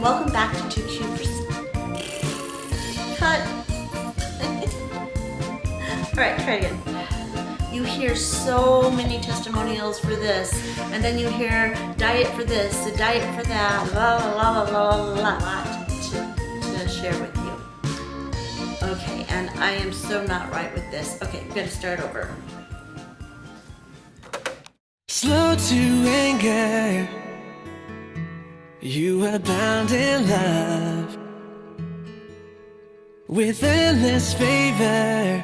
welcome back to Too Cute for Cut. All right, try again. You hear so many testimonials for this, and then you hear diet for this, a diet for that, blah, blah, blah, blah, blah, blah, to share with you. Okay, and I am so not right with this. Okay, I'm gonna start over. Slow to anger, you are bound in love, with endless favor,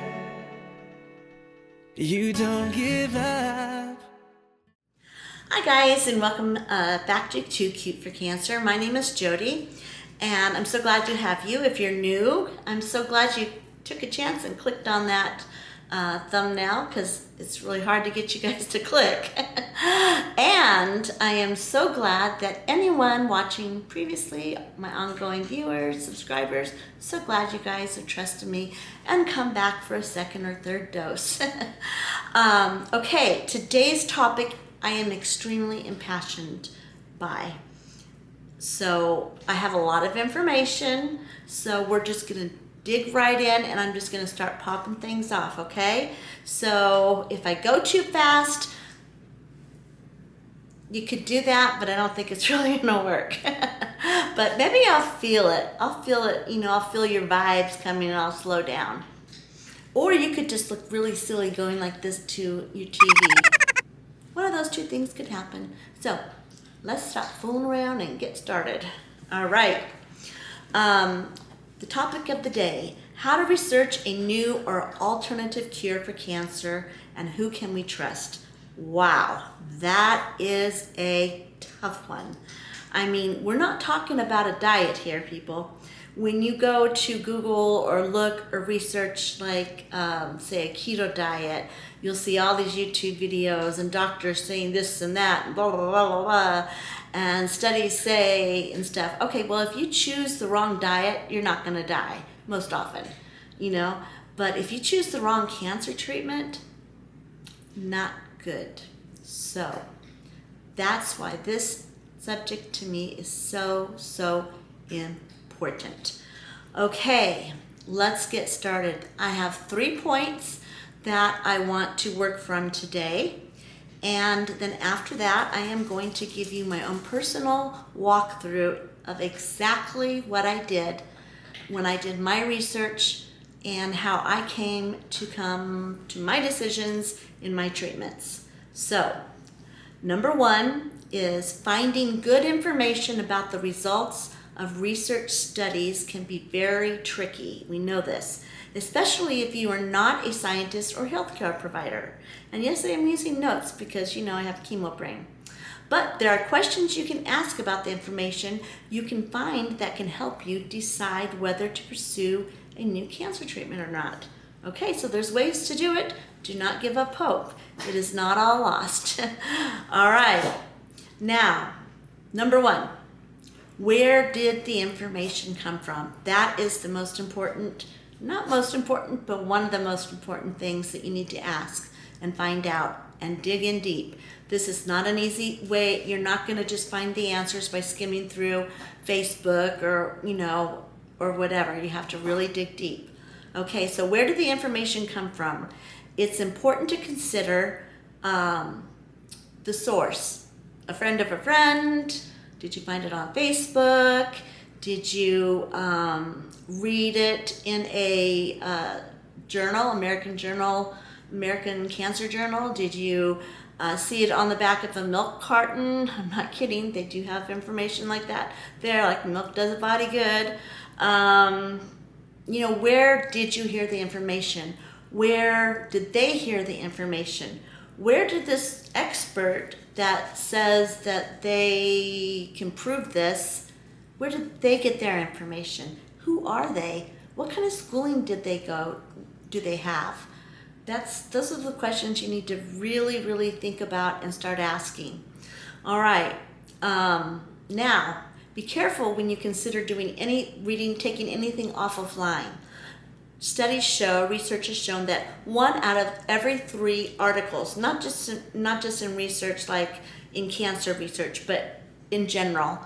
you don't give up. Hi guys, and welcome back to Too Cute for Cancer. My name is Jody, and I'm so glad to have you. If you're new, I'm so glad you took a chance and clicked on that thumbnail, because it's really hard to get you guys to click. And I am so glad that anyone watching previously, my ongoing viewers, subscribers, so glad you guys have trusted me and come back for a second or third dose. Okay, today's topic I am extremely impassioned by. So I have a lot of information, so we're just gonna dig right in, and I'm just gonna start popping things off, okay? So if I go too fast, you could do that, but I don't think it's really gonna work. But maybe I'll feel it. I'll feel it, I'll feel your vibes coming, and I'll slow down. Or you could just look really silly going like this to your TV. One of those two things could happen. So let's stop fooling around and get started. All right. The topic of the day: how to research a new or alternative cure for cancer, and who can we trust? Wow, that is a tough one. I mean, we're not talking about a diet here, people. When you go to Google or look or research, like, say, a keto diet, you'll see all these YouTube videos and doctors saying this and that, and blah, blah, blah, blah, blah, and studies say and stuff. Okay, well, if you choose the wrong diet, you're not going to die, most often, But if you choose the wrong cancer treatment, not good. So that's why this subject to me is so, so important. Okay, let's get started. I have 3 points that I want to work from today. And then after that, I am going to give you my own personal walkthrough of exactly what I did when I did my research and how I came to my decisions in my treatments. So, number 1 is finding good information about the results of research studies can be very tricky. We know this, especially if you are not a scientist or healthcare provider. And yes, I am using notes because, I have chemo brain. But there are questions you can ask about the information you can find that can help you decide whether to pursue a new cancer treatment or not. Okay, so there's ways to do it. Do not give up hope. It is not all lost. All right. Now, number 1, where did the information come from? That is the most important, not most important, but one of the most important things that you need to ask and find out and dig in deep. This is not an easy way. You're not going to just find the answers by skimming through Facebook or, or whatever. You have to really dig deep. Okay, so where did the information come from? It's important to consider the source. A friend of a friend. Did you find it on Facebook? Did you read it in a journal, American Cancer Journal? Did you see it on the back of a milk carton? I'm not kidding. They do have information like that there, like milk does a body good. Where did you hear the information? Where did they hear the information? Where did this expert that says that they can prove this, where did they get their information? Who are they? What kind of schooling do they have? Those are the questions you need to really, really think about and start asking. All right. Now, be careful when you consider taking anything off of line. Research has shown that 1 out of every 3 articles, not just in research like in cancer research, but in general,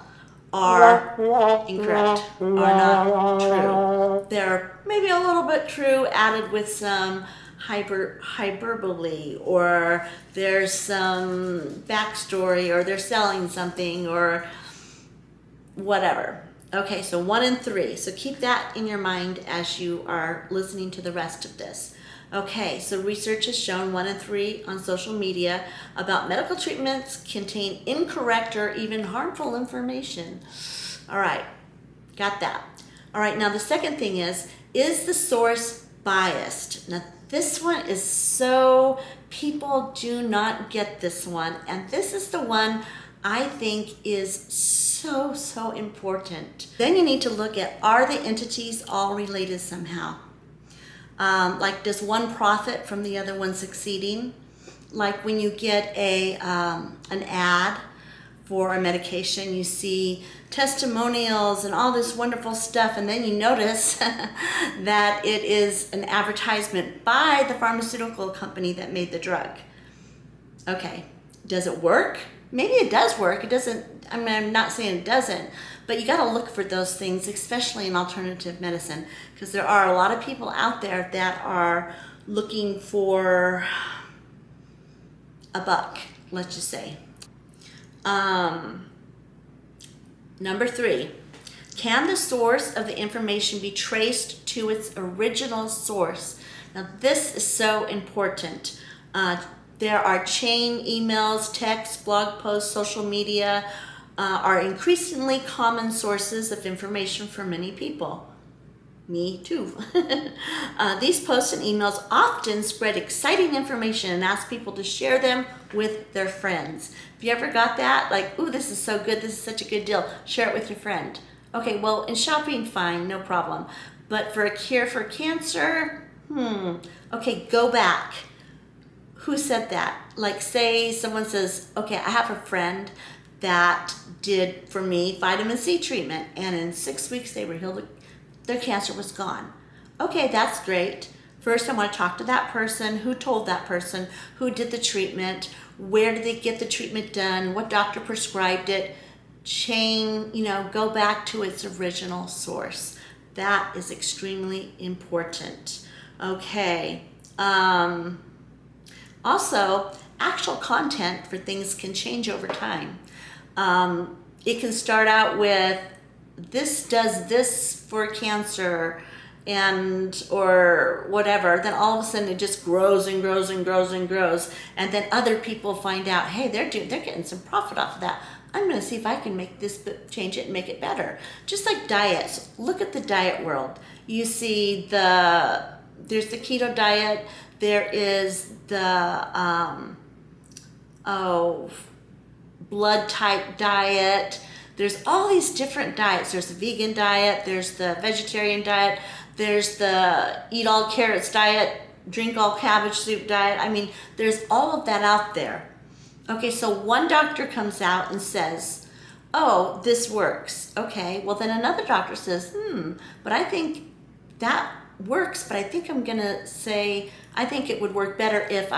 are incorrect, are not true. They're maybe a little bit true, added with some hyperbole, or there's some backstory, or they're selling something, or whatever. Okay, so 1 and 3. So keep that in your mind as you are listening to the rest of this. Okay, so research has shown 1 and 3 on social media about medical treatments contain incorrect or even harmful information. All right, got that. All right, now the second thing is the source biased? Now this one is so, people do not get this one, and this is the one I think is so important. Then you need to look at, are the entities all related somehow? Like, does one profit from the other one succeeding? Like when you get an ad for a medication, you see testimonials and all this wonderful stuff, and then you notice that it is an advertisement by the pharmaceutical company that made the drug. Okay, does it work? Maybe it does work. It doesn't, I mean, I'm not saying it doesn't, but you got to look for those things, especially in alternative medicine, because there are a lot of people out there that are looking for a buck, let's just say. Number 3, can the source of the information be traced to its original source? Now, this is so important. There are chain emails, texts, blog posts, social media are increasingly common sources of information for many people. Me too. These posts and emails often spread exciting information and ask people to share them with their friends. Have you ever got that? Like, ooh, this is so good, this is such a good deal. Share it with your friend. Okay, well, in shopping, fine, no problem. But for a cure for cancer, okay, go back. Who said that? Like, say someone says, okay, I have a friend that did for me vitamin C treatment, and in 6 weeks they were healed, their cancer was gone. Okay, that's great. First, I want to talk to that person. Who told that person? Who did the treatment? Where did they get the treatment done? What doctor prescribed it? Chain, go back to its original source. That is extremely important. Okay. Also, actual content for things can change over time. It can start out with, this does this for cancer, or whatever. Then all of a sudden it just grows and grows and grows and grows. And then other people find out, hey, they're getting some profit off of that. I'm going to see if I can make this, change it and make it better. Just like diets. Look at the diet world. You see there's the keto diet. There is the blood type diet. There's all these different diets. There's the vegan diet. There's the vegetarian diet. There's the eat all carrots diet, drink all cabbage soup diet. I mean, there's all of that out there. Okay, so one doctor comes out and says, oh, this works. Okay, well then another doctor says, but I think that works, but I think I'm gonna say, I think it would work better if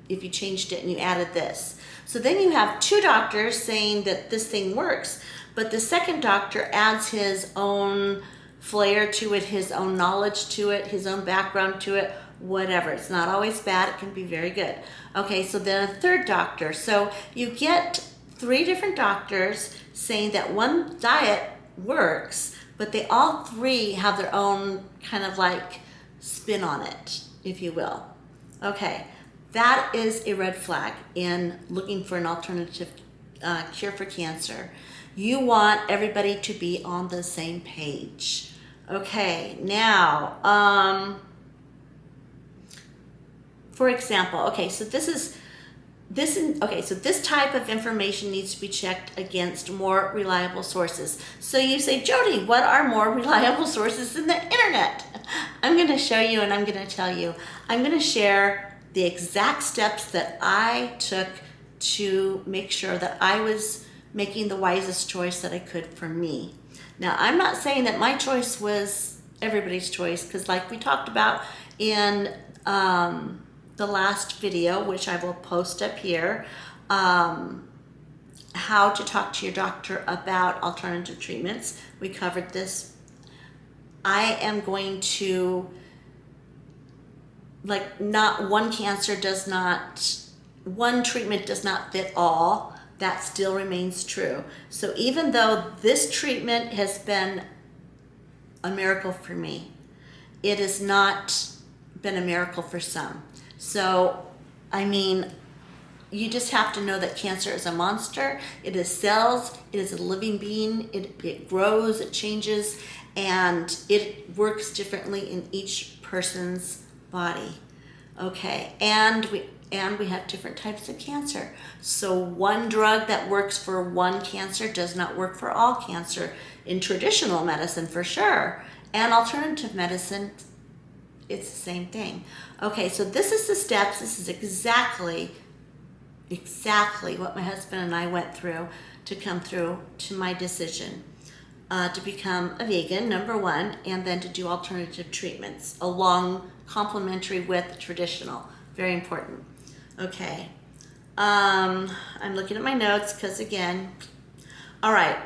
you changed it and you added this. So then you have 2 doctors saying that this thing works, but the second doctor adds his own flair to it, his own knowledge to it, his own background to it, whatever. It's not always bad, it can be very good. Okay, so then a third doctor. So you get 3 different doctors saying that one diet works, but they all 3 have their own kind of like spin on it, if you will. Okay, that is a red flag in looking for an alternative cure for cancer. You want everybody to be on the same page. Okay, now, for example, okay, so this type of information needs to be checked against more reliable sources. So you say, Jody, what are more reliable sources than the internet? I'm going to show you and I'm going to tell you. I'm going to share the exact steps that I took to make sure that I was making the wisest choice that I could for me. Now, I'm not saying that my choice was everybody's choice, because like we talked about in the last video, which I will post up here, how to talk to your doctor about alternative treatments. We covered this. I am going to, like, not one cancer does not, one treatment does not fit all. That still remains true. So even though this treatment has been a miracle for me, it has not been a miracle for some. So, I mean, you just have to know that cancer is a monster. It is cells. It is a living being. It grows, it changes, and it works differently in each person's body. Okay, and we have different types of cancer. So one drug that works for one cancer does not work for all cancer in traditional medicine, for sure. And alternative medicine, it's the same thing. Okay, so this is the steps. This is exactly what my husband and I went through to come through to my decision to become a vegan, number one, and then to do alternative treatments along complementary with traditional. Very important. Okay. I'm looking at my notes because, again, all right.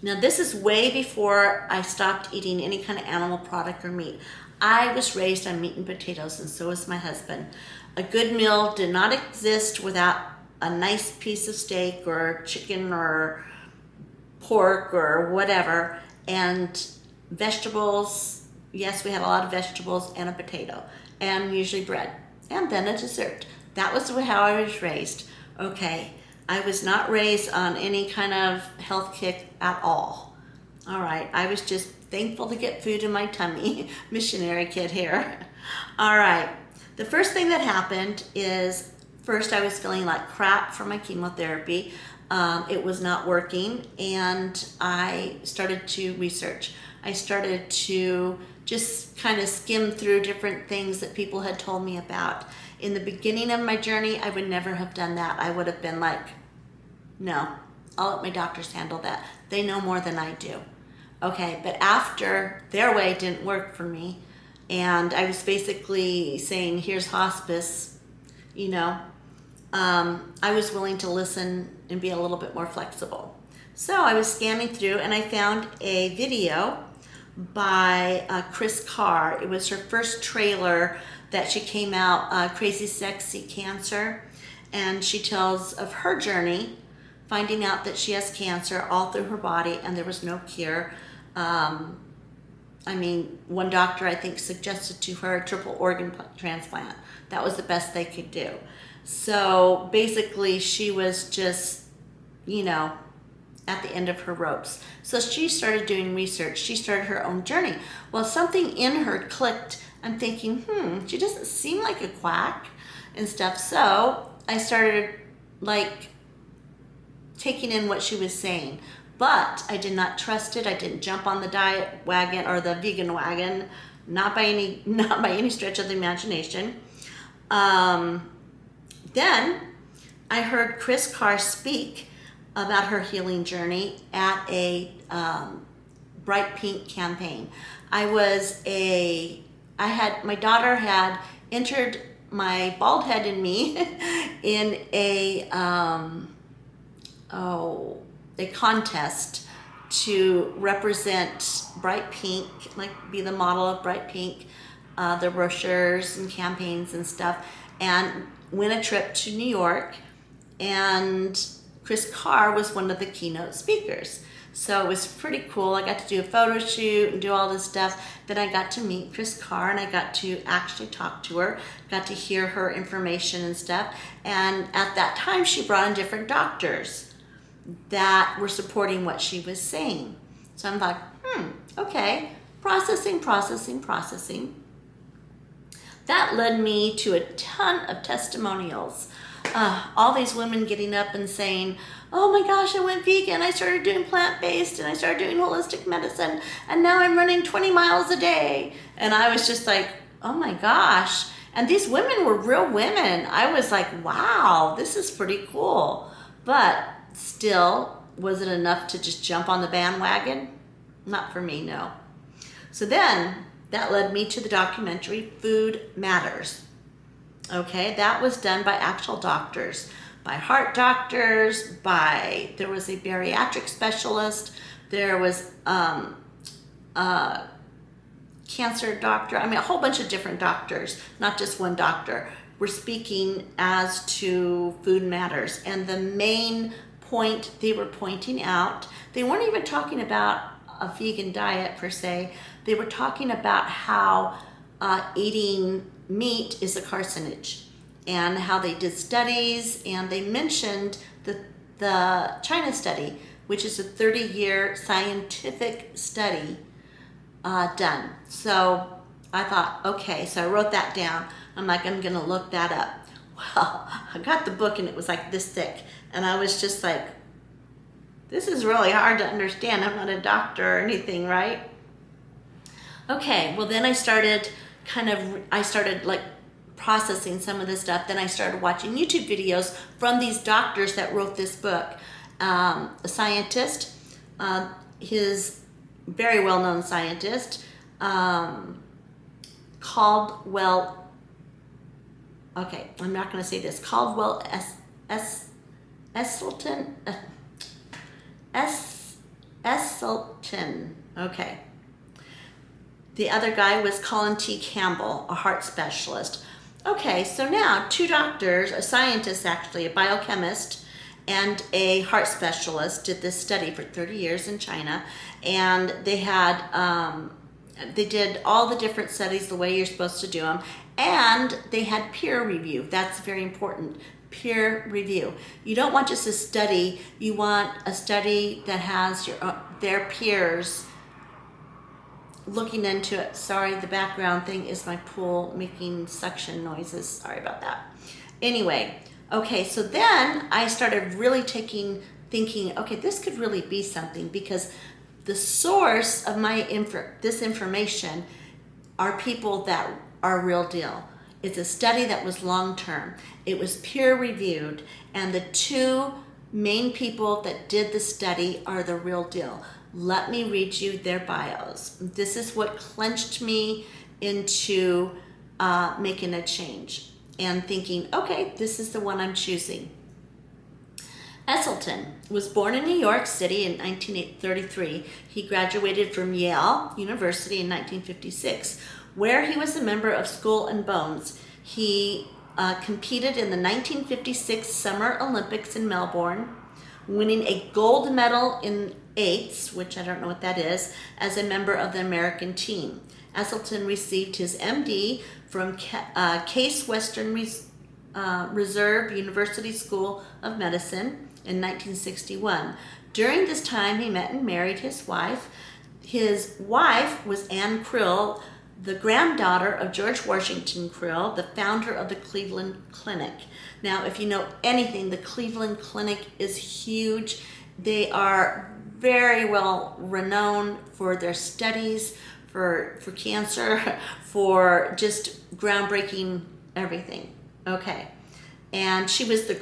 Now, this is way before I stopped eating any kind of animal product or meat. I was raised on meat and potatoes, and so was my husband. A good meal did not exist without a nice piece of steak or chicken or pork or whatever, and vegetables. Yes, we had a lot of vegetables and a potato, and usually bread, and then a dessert. That was how I was raised. Okay, I was not raised on any kind of health kick at all. All right, I was just thankful to get food in my tummy. Missionary kid here. All right, the first thing that happened is, first I was feeling like crap from my chemotherapy. It was not working, and I started to research. I started to just kind of skim through different things that people had told me about. In the beginning of my journey, I would never have done that. I would have been like, no, I'll let my doctors handle that. They know more than I do. Okay, but after their way didn't work for me, and I was basically saying, here's hospice, you know, I was willing to listen and be a little bit more flexible. So I was scanning through, and I found a video by Chris Carr. It was her first trailer that she came out, Crazy Sexy Cancer, and she tells of her journey, finding out that she has cancer all through her body and there was no cure. I mean, one doctor, I think, suggested to her a triple organ transplant. That was the best they could do. So basically, she was just, you know, at the end of her ropes. So she started doing research. She started her own journey. Well, something in her clicked. I'm thinking, she doesn't seem like a quack and stuff. So I started, like, taking in what she was saying. But I did not trust it. I didn't jump on the diet wagon or the vegan wagon, not by any stretch of the imagination. Then I heard Chris Carr speak about her healing journey at a Bright Pink campaign. My daughter had entered my bald head and me in a contest to represent Bright Pink, like be the model of Bright Pink, their brochures and campaigns and stuff, and win a trip to New York. And Chris Carr was one of the keynote speakers. So it was pretty cool. I got to do a photo shoot and do all this stuff. Then I got to meet Chris Carr, and I got to actually talk to her, got to hear her information and stuff. And at that time, she brought in different doctors that were supporting what she was saying. So I'm like, okay, processing. That led me to a ton of testimonials. All these women getting up and saying, oh my gosh, I went vegan, I started doing plant-based, and I started doing holistic medicine, and now I'm running 20 miles a day. And I was just like, oh my gosh. And these women were real women. I was like, wow, this is pretty cool. But still, was it enough to just jump on the bandwagon? Not for me, no. So then, that led me to the documentary Food Matters. Okay, that was done by actual doctors by heart doctors, there was a bariatric specialist, there was cancer doctor. I mean, a whole bunch of different doctors, not just one doctor, were speaking as to food matters. And the main point they were pointing out, they weren't even talking about a vegan diet per se. They were talking about how eating meat is a carcinogen, and how they did studies, and they mentioned the China study, which is a 30-year scientific study done. So I thought, okay, so I wrote that down. I'm like, I'm gonna look that up. Well, I got the book and it was like this thick, and I was just like, this is really hard to understand. I'm not a doctor or anything, right? Okay, well then I started like processing some of this stuff. Then I started watching YouTube videos from these doctors that wrote this book. A scientist, his very well-known scientist, Caldwell, okay, I'm not going to say this, Caldwell Esselstyn, okay. The other guy was Colin T. Campbell, a heart specialist. Okay, so now two doctors, a scientist actually, a biochemist, and a heart specialist did this study for 30 years in China, and they did all the different studies the way you're supposed to do them, and they had peer review. That's very important, peer review. You don't want just a study, you want a study that has their peers looking into it. Sorry, the background thing is my pool making suction noises. Sorry about that. Anyway, okay, so then I started really thinking, okay, this could really be something, because the source of this information are people that are real deal. It's a study that was long-term. It was peer-reviewed, and the two main people that did the study are the real deal. Let me read you their bios. This is what clenched me into making a change and thinking, okay, this is the one I'm choosing. Esselstyn was born in New York City in 1933. He graduated from Yale University in 1956, where he was a member of Skull and Bones. He competed in the 1956 Summer Olympics in Melbourne, winning a gold medal in eights, which I don't know what that is, as a member of the American team. Esselstyn received his MD from Case Western Reserve University School of Medicine in 1961. During this time, he met and married his wife. His wife was Anne Krill, the granddaughter of George Washington Krill, the founder of the Cleveland Clinic. Now, if you know anything, the Cleveland Clinic is huge. They are very well renowned for their studies, for cancer, for just groundbreaking everything. Okay, and she was the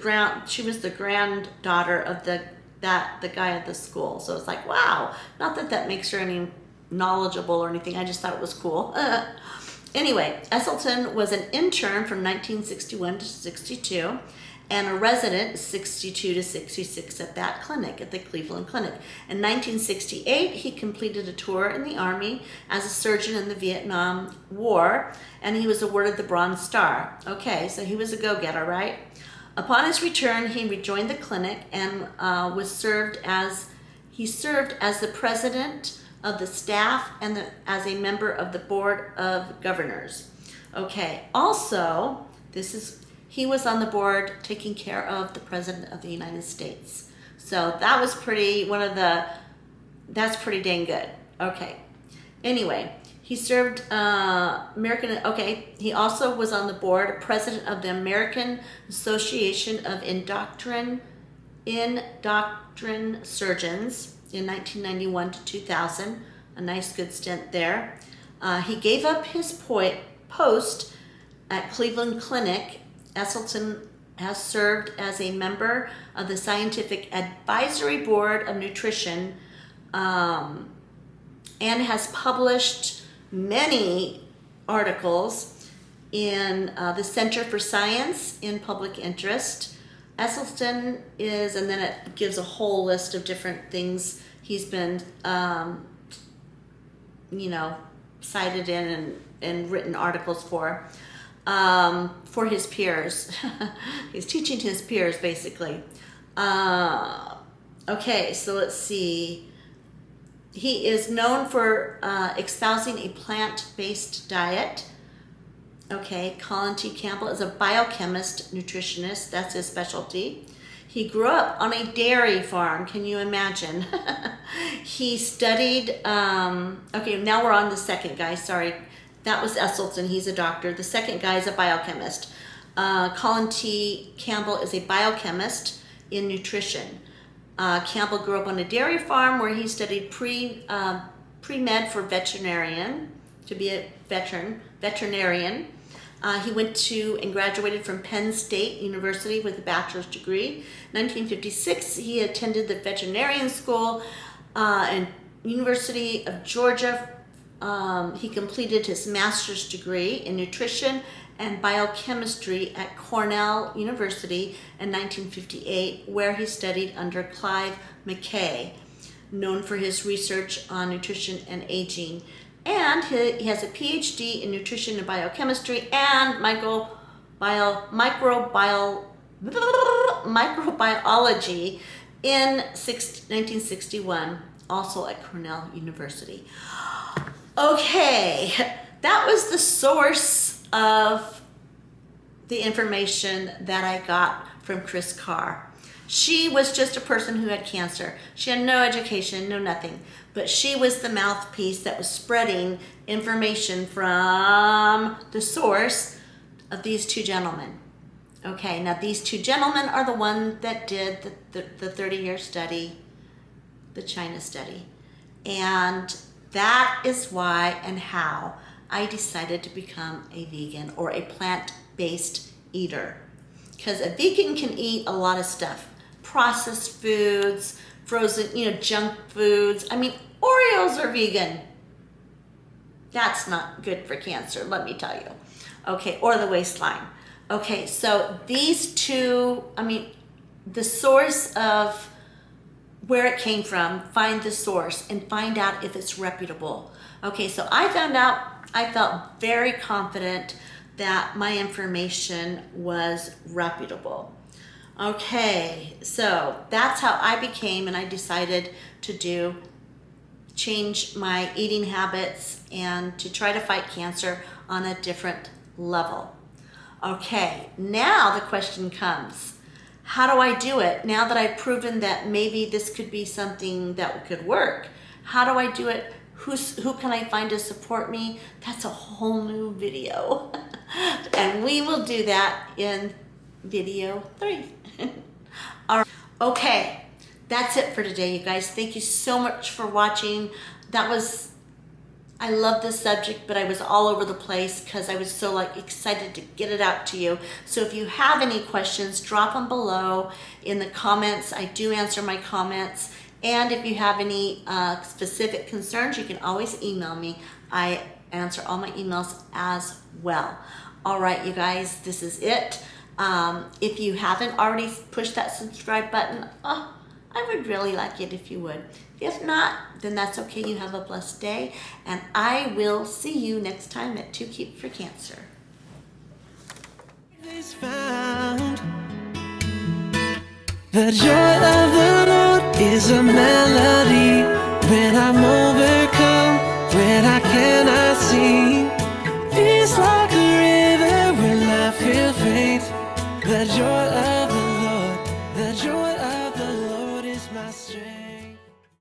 granddaughter of the guy at the school. So it's like, wow, not that makes her any knowledgeable or anything. I just thought it was cool. Anyway, Esselstyn was an intern from 1961 to 62 and a resident 62 to 66 at that clinic, at the Cleveland Clinic. In 1968, he completed a tour in the Army as a surgeon in the Vietnam War, and he was awarded the Bronze Star. Okay, so he was a go-getter, right? Upon his return, he rejoined the clinic and served as the president of the staff and as a member of the board of governors. Okay, also, he was on the board taking care of the President of the United States. So that was that's pretty dang good. Okay. Anyway, he served he also was on the board, president of the American Association of Endocrine Surgeons in 1991 to 2000. A nice good stint there. He gave up his post at Cleveland Clinic. Esselstyn has served as a member of the Scientific Advisory Board of Nutrition and has published many articles in the Center for Science in Public Interest Esselstyn is, and then it gives a whole list of different things he's been, cited in and written articles for his peers. He's teaching his peers, basically. Okay, so let's see. He is known for espousing a plant-based diet. Okay, Colin T. Campbell is a biochemist, nutritionist. That's his specialty. He grew up on a dairy farm. Can you imagine? He studied, okay, now we're on the second guy. Sorry, that was Esselstyn. He's a doctor. The second guy is a biochemist. Colin T. Campbell is a biochemist in nutrition. Campbell grew up on a dairy farm where he studied pre-med for veterinarian, to be a veterinarian. He went to and graduated from Penn State University with a bachelor's degree. In 1956, he attended the veterinarian school and University of Georgia. He completed his master's degree in nutrition and biochemistry at Cornell University in 1958, where he studied under Clive McKay, known for his research on nutrition and aging. And he has a PhD in nutrition and biochemistry and microbiology in 1961, also at Cornell University. Okay, that was the source of the information that I got from Chris Carr. She was just a person who had cancer. She had no education, no nothing. But she was the mouthpiece that was spreading information from the source of these two gentlemen. Okay, now these two gentlemen are the ones that did the 30-year study, the China study. And that is why and how I decided to become a vegan or a plant-based eater. Because a vegan can eat a lot of stuff. Processed foods, frozen, junk foods. I mean, Oreos are vegan. That's not good for cancer, let me tell you. Okay, or the waistline. Okay, so these two, the source of where it came from, find the source and find out if it's reputable. Okay, so I found out, I felt very confident that my information was reputable. Okay, so that's how I became, and I decided to change my eating habits and to try to fight cancer on a different level. Okay, now the question comes, how do I do it? Now that I've proven that maybe this could be something that could work, how do I do it? Who can I find to support me? That's a whole new video. And we will do that in video 3. All right. Okay, that's it for today, you guys. Thank you so much for watching. I love this subject, but I was all over the place because I was so excited to get it out to you. So if you have any questions, drop them below in the comments. I do answer my comments. And if you have any specific concerns, you can always email me. I answer all my emails as well. All right, you guys, this is it. If you haven't already pushed that subscribe button, I would really like it if you would. If not, then that's okay. You have a blessed day. And I will see you next time at 2 Keep for Cancer. Is found. The joy of the Lord is a melody when I'm overcome, when I cannot see. It's like a river when I feel faint. The joy of